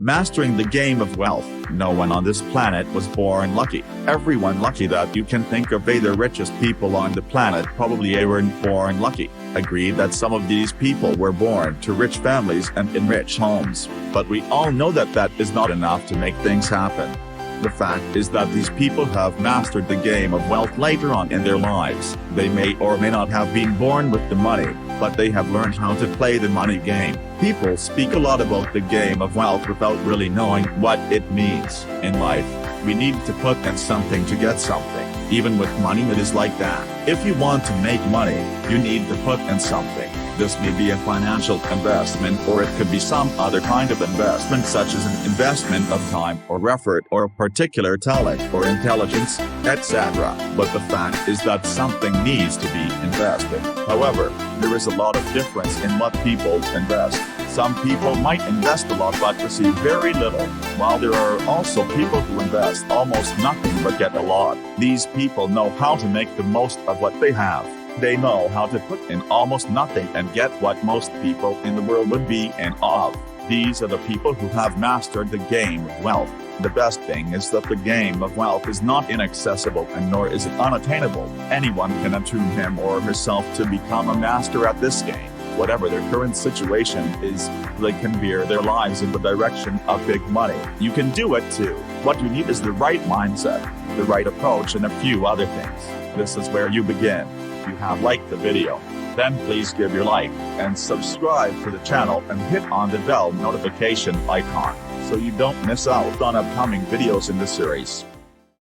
Mastering the game of wealth. No one on this planet was born lucky. Everyone lucky that you can think of, the richest people on the planet probably weren't born lucky. Agreed that some of these people were born to rich families and in rich homes, but we all know that that is not enough to make things happen. The fact is that these people have mastered the game of wealth later on in their lives. They may or may not have been born with the money, but they have learned how to play the money game. People speak a lot about the game of wealth without really knowing what it means. In life, we need to put in something to get something. Even with money, it is like that. If you want to make money, you need to put in something. This may be a financial investment, or it could be some other kind of investment, such as an investment of time or effort or a particular talent or intelligence, etc. But the fact is that something needs to be invested. However, there is a lot of difference in what people invest. Some people might invest a lot but receive very little, while there are also people who invest almost nothing but get a lot. These people know how to make the most of what they have. They know how to put in almost nothing and get what most people in the world would be in awe of. These are the people who have mastered the game of wealth. The best thing is that the game of wealth is not inaccessible, and nor is it unattainable. Anyone can attune him or herself to become a master at this game. Whatever their current situation is, they can veer their lives in the direction of big money. You can do it too. What you need is the right mindset, the right approach, and a few other things. This is where you begin. If you have liked the video, then please give your like and subscribe to the channel and hit on the bell notification icon so you don't miss out on upcoming videos in the series.